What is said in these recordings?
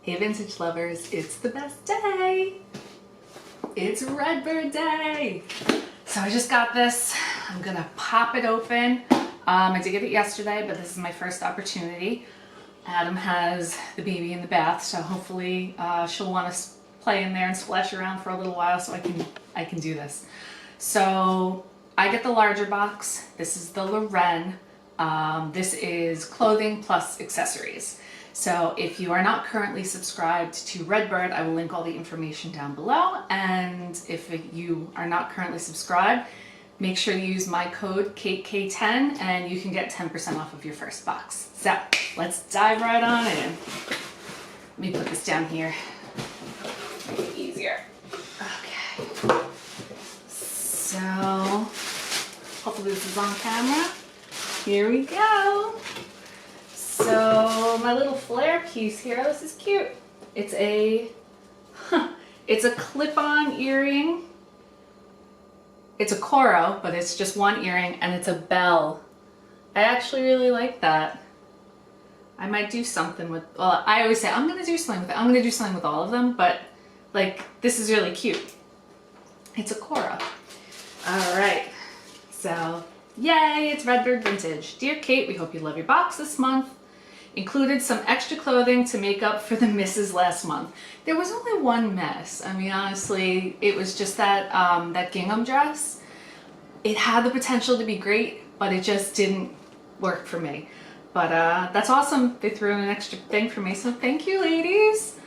Hey vintage lovers, it's the best day. It's Redbird Day. So I just got this. I'm gonna pop it open. I did get it yesterday, but this is my first opportunity. Adam has the baby in the bath, so hopefully she'll want to play in there and splash around for a little while so I can do this. So I get the larger box. This is the Lorene. This is clothing plus accessories. So if you are not currently subscribed to Redbird, I will link all the information down below. And if you are not currently subscribed, make sure you use my code KK10 and you can get 10% off of your first box. So let's dive right on in. Let me put this down here. Make it easier. Okay. So hopefully this is on camera. Here we go. So my little flare piece here, this is cute. It's a clip-on earring. It's a coro, but it's just one earring and it's a bell. I actually really like that. I might do something with, well, I always say I'm gonna do something with it. I'm gonna do something with all of them, but like this is really cute. It's a coro. All right, so yay, it's Redbird Vintage. Dear Kate, we hope you love your box this month. Included some extra clothing to make up for the misses last month. There was only one mess. I mean, honestly, it was just that that gingham dress. It had the potential to be great, but it just didn't work for me. But that's awesome. They threw in an extra thing for me, so thank you, ladies.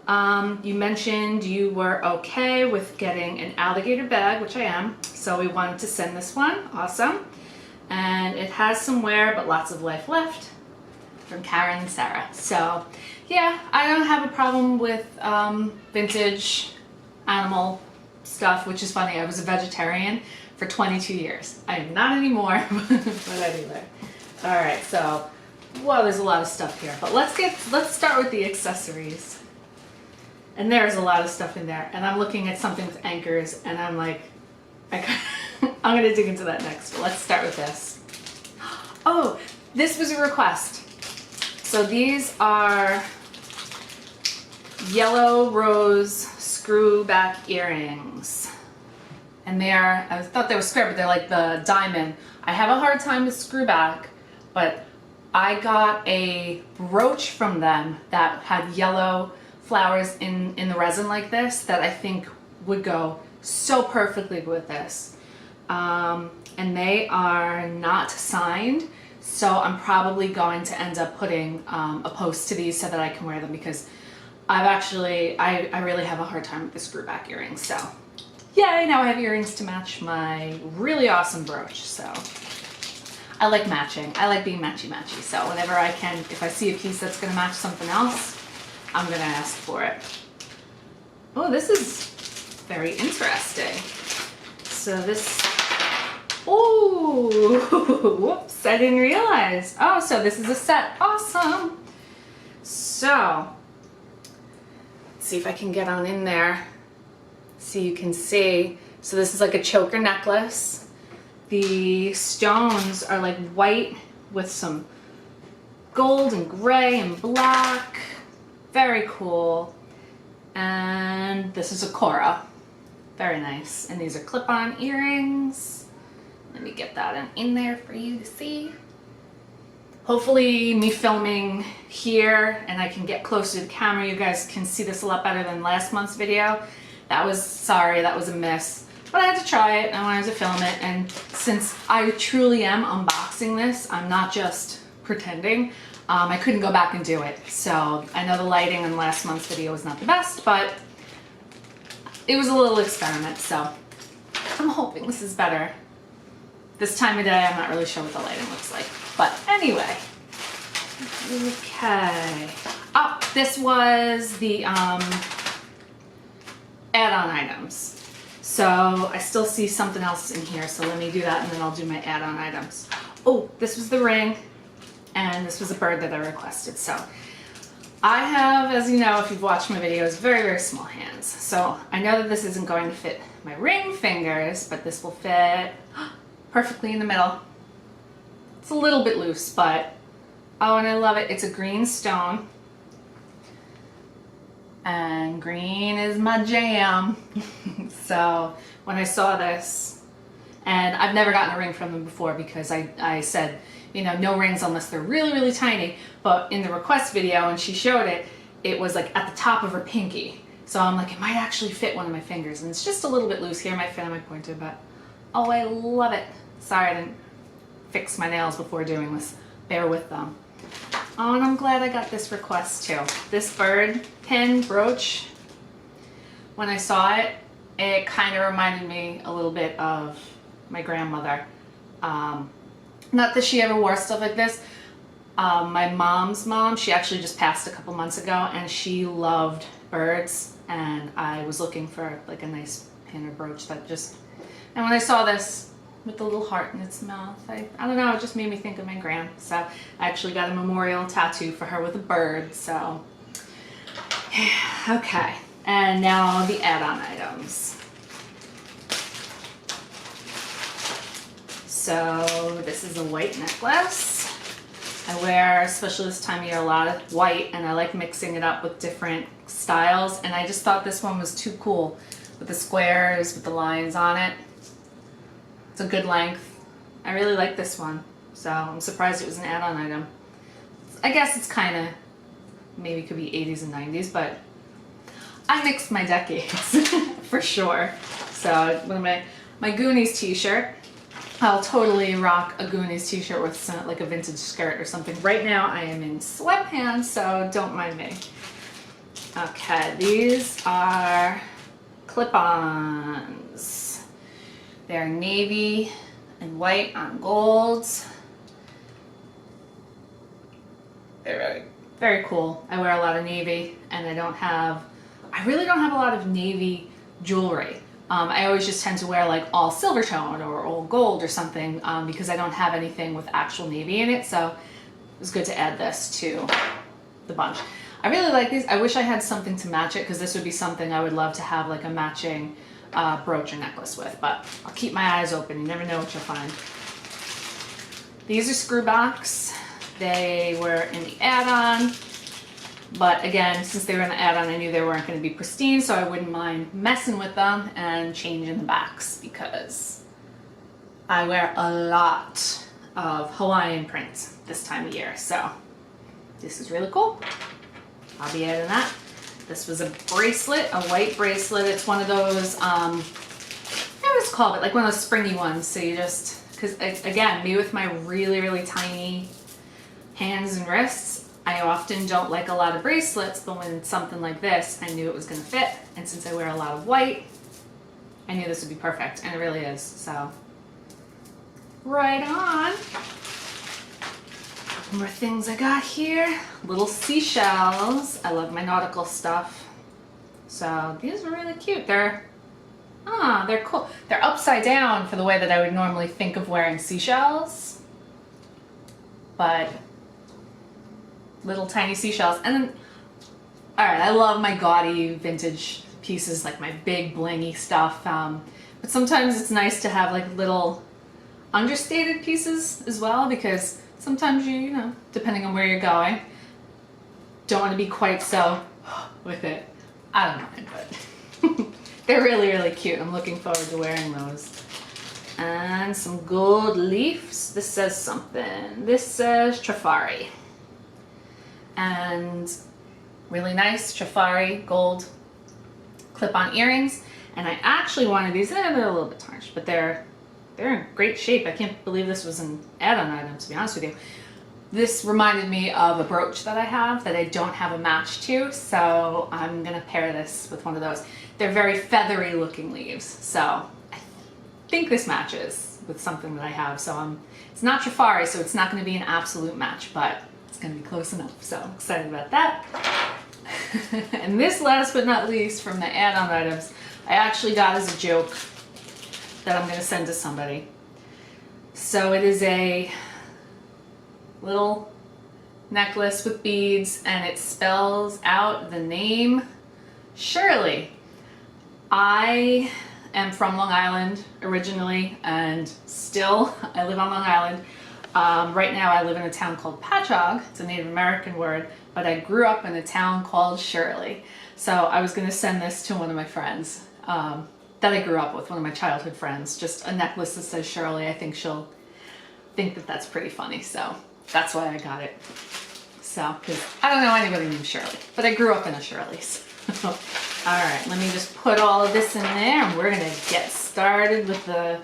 You mentioned you were okay with getting an alligator bag, which I am. So we wanted to send this one. Awesome. And it has some wear, but lots of life left. From Karen and Sarah. So yeah, I don't have a problem with vintage animal stuff, which is funny. I was a vegetarian for 22 years. I am not anymore, but anyway. All right, so well, there's a lot of stuff here, but let's start with the accessories. And there's a lot of stuff in there, and I'm looking at something with anchors, and I'm like, I'm gonna dig into that next. But let's start with this. Oh, this was a request. So these are yellow rose screw back earrings. And they are, I thought they were square, but they're like the diamond. I have a hard time with screw back, but I got a brooch from them that had yellow flowers in the resin like this that I think would go so perfectly with this. And they are not signed. So I'm probably going to end up putting a post to these so that I can wear them, because I really have a hard time with the screw back earrings. So yay, now I have earrings to match my really awesome brooch. So I like matching. I like being matchy-matchy. So whenever I can, if I see a piece that's gonna match something else, I'm gonna ask for it. Oh, this is very interesting. So this, oh, whoops, I didn't realize. Oh, so this is a set. Awesome. So, let's see if I can get on in there so you can see. So this is like a choker necklace. The stones are like white with some gold and gray and black. Very cool. And this is a coro. Very nice. And these are clip-on earrings. Let me get that in there for you to see. Hopefully me filming here and I can get closer to the camera, you guys can see this a lot better than last month's video. That was a miss. But I had to try it and I wanted to film it, and since I truly am unboxing this, I'm not just pretending, I couldn't go back and do it. So I know the lighting in last month's video was not the best, but it was a little experiment, so I'm hoping this is better. This time of day, I'm not really sure what the lighting looks like. But anyway, okay. Oh, this was the add-on items. So I still see something else in here, so let me do that and then I'll do my add-on items. Oh, this was the ring, and this was a bird that I requested. So I have, as you know, if you've watched my videos, very, very small hands. So I know that this isn't going to fit my ring fingers, but this will fit perfectly in the middle. It's a little bit loose, but oh, and I love it. It's a green stone. and green is my jam. So when I saw this, and I've never gotten a ring from them before because I said, you know, no rings unless they're really, really tiny. But in the request video, when she showed it, it was like at the top of her pinky. So I'm like, it might actually fit one of my fingers. And it's just a little bit loose here. It might fit on my pointer, but oh, I love it. Sorry, I didn't fix my nails before doing this. Bear with them. Oh, and I'm glad I got this request too. This bird pin brooch, when I saw it, it kind of reminded me a little bit of my grandmother. Not that she ever wore stuff like this. My mom's mom, she actually just passed a couple months ago, and she loved birds, and I was looking for like a nice pin or brooch that just, and when I saw this with the little heart in its mouth, I don't know, it just made me think of my gran. So I actually got a memorial tattoo for her with a bird. So okay, and now the add-on items. So this is a white necklace. I wear, especially this time of year, a lot of white, and I like mixing it up with different styles, and I just thought this one was too cool with the squares, with the lines on it. It's a good length. I really like this one, so I'm surprised it was an add-on item. I guess it's kind of, maybe could be 80s and 90s, but I mixed my decades for sure. So one of my Goonies t-shirt. I'll totally rock a Goonies t-shirt with some, like a vintage skirt or something. Right now I am in sweatpants, so don't mind me. Okay, these are clip-ons. They're navy and white on golds. They're very, very cool. I wear a lot of navy, and I really don't have a lot of navy jewelry. I always just tend to wear like all silver tone or all gold or something because I don't have anything with actual navy in it, so it was good to add this to the bunch. I really like these. I wish I had something to match it, because this would be something I would love to have like a matching brooch or necklace with, but I'll keep my eyes open. You never know what you'll find. These are screw box. They were in the add-on. But again, since they were in the add-on, I knew they weren't going to be pristine, so I wouldn't mind messing with them and changing the backs, because I wear a lot of Hawaiian print this time of year. So this is really cool. I'll be adding that. This was a bracelet, a white bracelet. It's one of those, I always call it like one of those springy ones. So you just, because again, me with my really, really tiny hands and wrists, I often don't like a lot of bracelets, but when it's something like this, I knew it was going to fit. And since I wear a lot of white, I knew this would be perfect, and it really is. So, right on. More things I got here. Little seashells. I love my nautical stuff. So these are really cute. They're cool. They're upside down for the way that I would normally think of wearing seashells. But little tiny seashells. And then, all right, I love my gaudy vintage pieces, like my big blingy stuff. But sometimes it's nice to have like little understated pieces as well, because sometimes you know, depending on where you're going, don't want to be quite so with it. I don't mind, but they're really, really cute. I'm looking forward to wearing those. And some gold leaves. This says something. This says Trifari. And really nice Trifari gold clip-on earrings. And I actually wanted these. They're a little bit tarnished, but they're in great shape. I can't believe this was an add-on item, to be honest with you. This reminded me of a brooch that I have that I don't have a match to, so I'm gonna pair this with one of those. They're very feathery looking leaves, so I think this matches with something that I have. So it's not Trifari, so it's not gonna be an absolute match, but it's gonna be close enough, so I'm excited about that. And this, last but not least, from the add-on items, I actually got as a joke that I'm gonna send to somebody. So it is a little necklace with beads, and it spells out the name Shirley. I am from Long Island originally, and still I live on Long Island. Right now I live in a town called Patchogue. It's a Native American word, but I grew up in a town called Shirley. So I was gonna send this to one of my friends that I grew up with, one of my childhood friends, just a necklace that says Shirley. I think she'll think that that's pretty funny. So that's why I got it. So, because I don't know anybody named Shirley, but I grew up in a Shirley's. All right, let me just put all of this in there and we're gonna get started with the,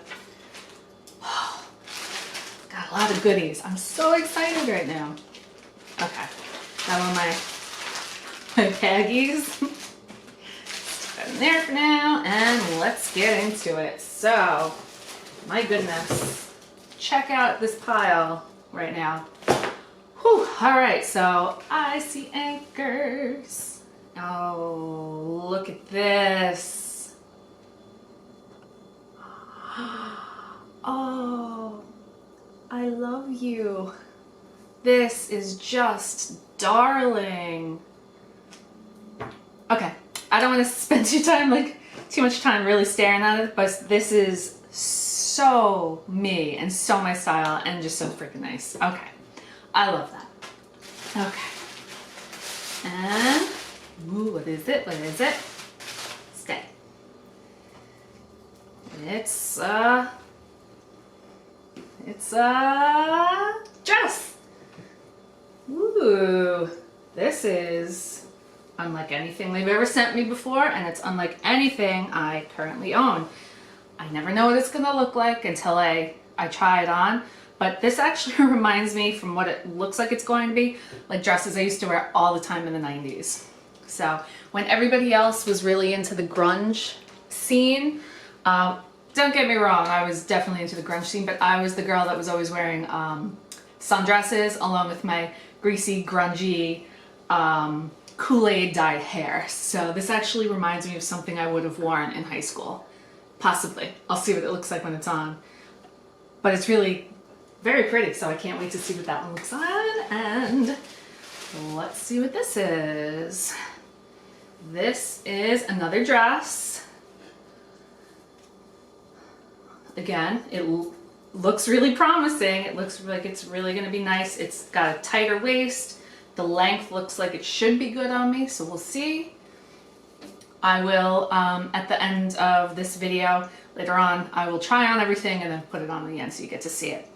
got a lot of goodies. I'm so excited right now. Okay, got all my baggies. Stick that in there for now and let's get into it. So, my goodness, check out this pile right now. Whew, all right, so I see anchors. Oh, look at this. Oh, I love you. This is just darling. Okay, I don't want to spend too much time really staring at it, but this is so me and so my style and just so freaking nice. Okay, I love that. Okay, and ooh, what is it? What is it? Stay. It's a dress. Ooh, this is unlike anything they've ever sent me before, and it's unlike anything I currently own. I never know what it's gonna look like until I try it on, but this actually reminds me from what it looks like it's going to be, like dresses I used to wear all the time in the 90s. So when everybody else was really into the grunge scene, don't get me wrong, I was definitely into the grunge scene, but I was the girl that was always wearing sundresses along with my greasy, grungy, Kool-Aid dyed hair. So this actually reminds me of something I would have worn in high school. Possibly. I'll see what it looks like when it's on. But it's really very pretty, so I can't wait to see what that one looks on. And let's see what this is. This is another dress. Again, it looks really promising. It looks like it's really going to be nice. It's got a tighter waist. The length looks like it should be good on me, so we'll see. I will, at the end of this video, later on, I will try on everything and then put it on the end so you get to see it.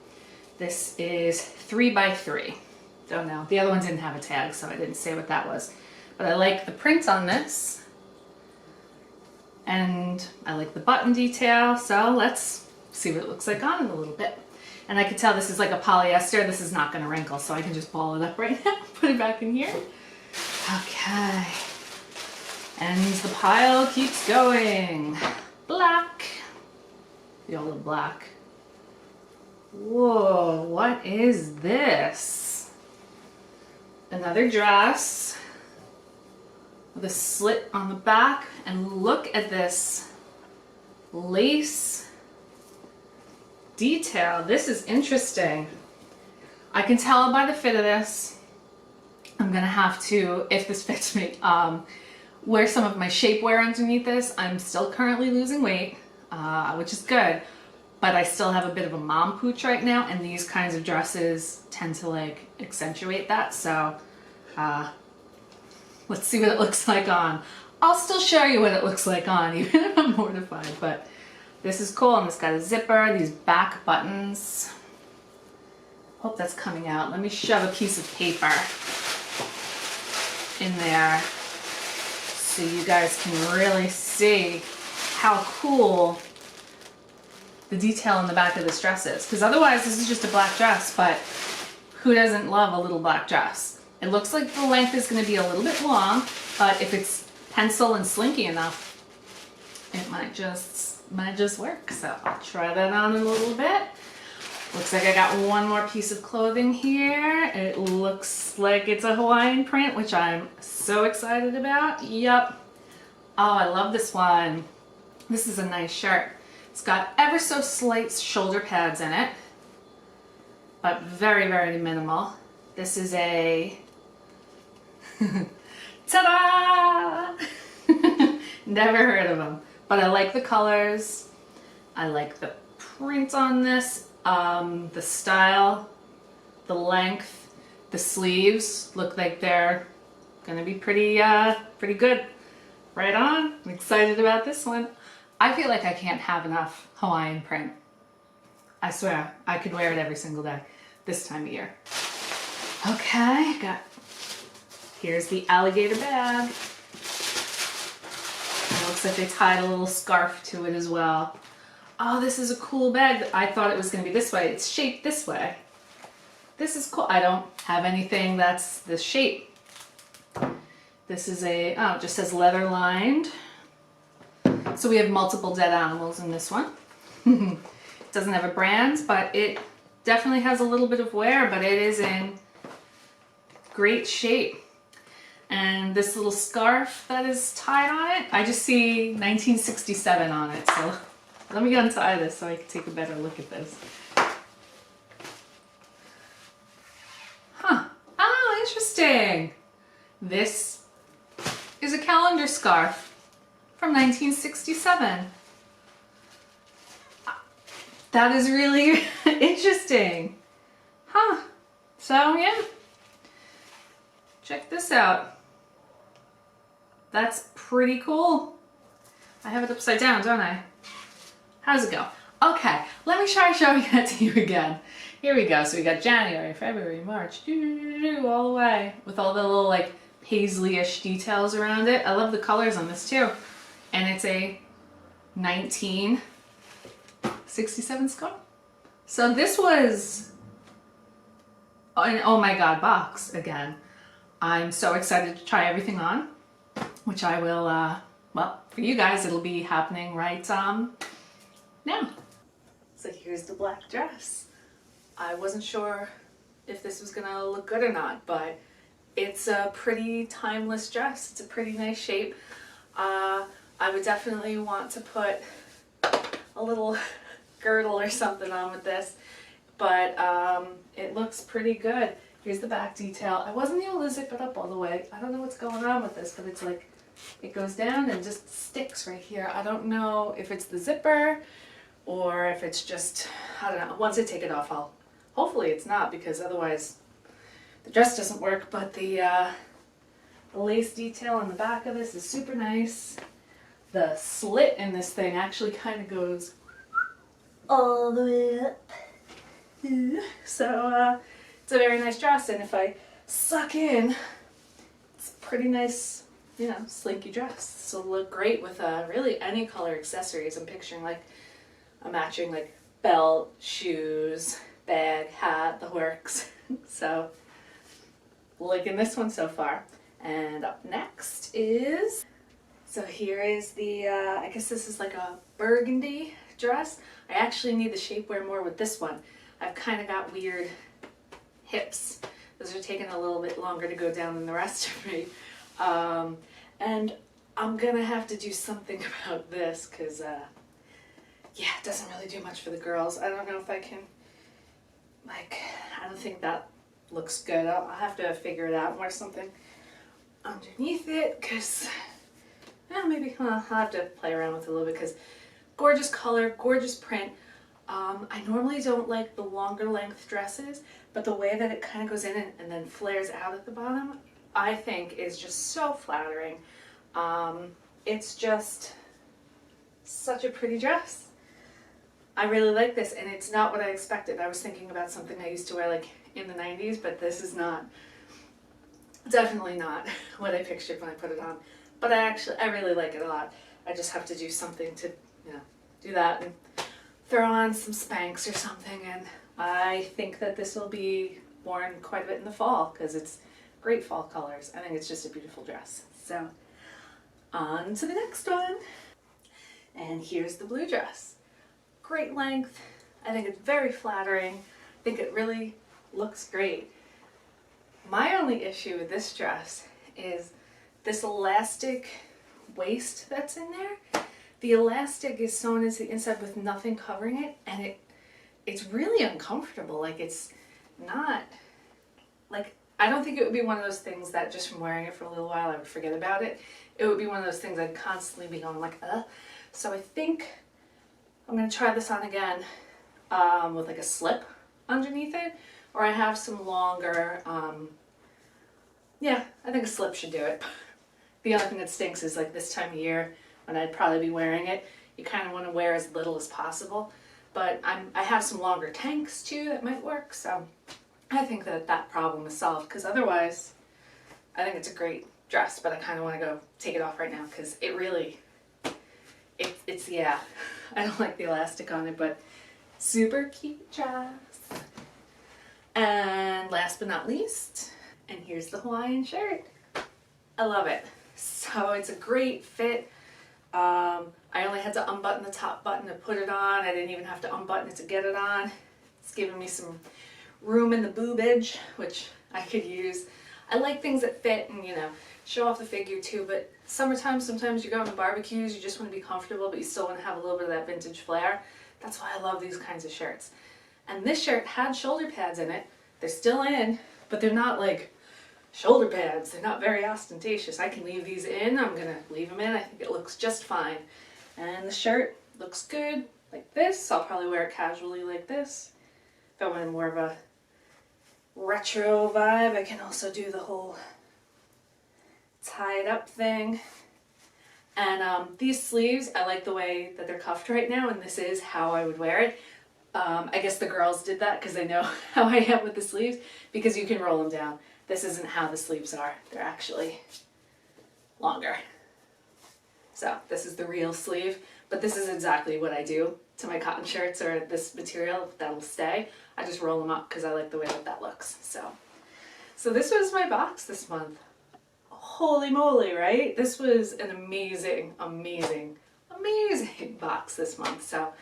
This is 3x3. Don't know. The other one didn't have a tag, so I didn't say what that was. But I like the print on this. And I like the button detail, so let's see what it looks like on in a little bit. And I can tell this is like a polyester. This is not going to wrinkle, so I can just ball it up right now, put it back in here. Okay. And the pile keeps going. Black. We all love black. Whoa, what is this? Another dress with a slit on the back. And look at this lace detail. This is interesting. I can tell by the fit of this. I'm gonna have to, if this fits me, wear some of my shapewear underneath this. I'm still currently losing weight, which is good, but I still have a bit of a mom pooch right now, and these kinds of dresses tend to like accentuate that. So let's see what it looks like on. I'll still show you what it looks like on, even if I'm mortified, but this is cool. And it's got a zipper, these back buttons. Hope that's coming out. Let me shove a piece of paper in there so you guys can really see how cool the detail in the back of this dress is. Because otherwise this is just a black dress, but who doesn't love a little black dress? It looks like the length is going to be a little bit long, but if it's pencil and slinky enough, it might just work. So I'll try that on in a little bit. Looks like I got one more piece of clothing here. It looks like it's a Hawaiian print, which I'm so excited about. Yep. Oh, I love this one. This is a nice shirt. It's got ever so slight shoulder pads in it, but very, very minimal. This is a ta-da! Never heard of them, but I like the colors. I like the print on this, the style, the length. The sleeves look like they're gonna be pretty good. Right on. I'm excited about this one. I feel like I can't have enough Hawaiian print. I swear, I could wear it every single day this time of year. Okay, here's the alligator bag. It looks like they tied a little scarf to it as well. Oh, this is a cool bag. I thought it was gonna be this way. It's shaped this way. This is cool. I don't have anything that's this shape. This is it just says leather lined. So we have multiple dead animals in this one. It doesn't have a brand, but it definitely has a little bit of wear, but it is in great shape. And this little scarf that is tied on it, I just see 1967 on it. So let me untie this so I can take a better look at this. Huh. Oh, interesting. This is a calendar scarf from 1967. That is really interesting. Huh. So yeah, check this out. That's pretty cool. I have it upside down, don't I? How does it go? Okay, let me try showing that to you again. Here we go. So we got January, February, March, all the way with all the little like paisley-ish details around it. I love the colors on this too. And it's a 1967 scarf. So this was an oh my god box again. I'm so excited to try everything on, which I will, well, for you guys, it'll be happening right now. So here's the black dress. I wasn't sure if this was gonna look good or not, but it's a pretty timeless dress. It's a pretty nice shape. I would definitely want to put a little girdle or something on with this, but it looks pretty good. Here's the back detail. I wasn't able to zip it up all the way. I don't know what's going on with this, but it's like, it goes down and just sticks right here. I don't know if it's the zipper or if it's just, I don't know. Once I take it off, hopefully it's not, because otherwise the dress doesn't work, but the lace detail on the back of this is super nice. The slit in this thing actually kind of goes all the way up. So it's a very nice dress, and if I suck in, it's a pretty nice, you know, slinky dress. This will look great with really any color accessories. I'm picturing like a matching like belt, shoes, bag, hat, the works. So liking this one so far. And up next is, so here is the, I guess this is like a burgundy dress. I actually need the shapewear more with this one. I've kind of got weird hips. Those are taking a little bit longer to go down than the rest of me. And I'm gonna have to do something about this because, yeah, it doesn't really do much for the girls. I don't know if I can, like, I don't think that looks good. I'll have to figure it out and wear something underneath it because, maybe I'll have to play around with it a little bit because gorgeous color, gorgeous print. I normally don't like the longer length dresses, but the way that it kind of goes in and then flares out at the bottom, I think is just so flattering. It's just such a pretty dress. I really like this, and it's not what I expected. I was thinking about something I used to wear like in the 90s, but this is not, definitely not what I pictured when I put it on. But I really like it a lot. I just have to do something to, you know, do that and throw on some Spanx or something, and I think that this will be worn quite a bit in the fall because it's great fall colors. I think it's just a beautiful dress. So on to the next one. And here's the blue dress. Great length. I think it's very flattering. I think it really looks great. My only issue with this dress is this elastic waist that's in there. The elastic is sewn into the inside with nothing covering it, and it's really uncomfortable. Like, it's not, like, I don't think it would be one of those things that just from wearing it for a little while I would forget about it. It would be one of those things I'd constantly be going like, So I think I'm going to try this on again with like a slip underneath it, or I have some longer, yeah, I think a slip should do it. The only thing that stinks is like this time of year when I'd probably be wearing it, you kind of want to wear as little as possible. But I have some longer tanks too that might work, so I think that that problem is solved, because otherwise I think it's a great dress, but I kind of want to go take it off right now because it really, it's yeah, I don't like the elastic on it, but super cute dress. And last but not least, and here's the Hawaiian shirt. I love it. So it's a great fit. I only had to unbutton the top button to put it on. I didn't even have to unbutton it to get it on. It's giving me some room in the boobage, which I could use. I like things that fit and, you know, show off the figure too, but summertime, sometimes you go on the barbecues, you just want to be comfortable, but you still want to have a little bit of that vintage flair. That's why I love these kinds of shirts. And this shirt had shoulder pads in it. They're still in, but they're not like shoulder pads. They're not very ostentatious. I can leave these in. I'm going to leave them in. I think it looks just fine. And the shirt looks good like this. I'll probably wear it casually like this. If I wanted more of a retro vibe, I can also do the whole tied up thing. And these sleeves, I like the way that they're cuffed right now, and this is how I would wear it. I guess the girls did that because they know how I am with the sleeves, because you can roll them down. This isn't how the sleeves are. They're actually longer. So this is the real sleeve, but this is exactly what I do to my cotton shirts or this material that'll stay. I just roll them up because I like the way that that looks. So this was my box this month. Holy moly, right? This was an amazing, amazing, amazing box this month. So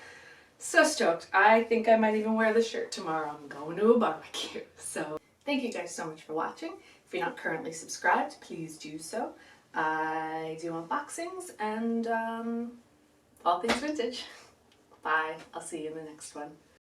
stoked. I think I might even wear this shirt tomorrow. I'm going to a barbecue. So thank you guys so much for watching. If you're not currently subscribed, please do so. I do unboxings and all things vintage. Bye. I'll see you in the next one.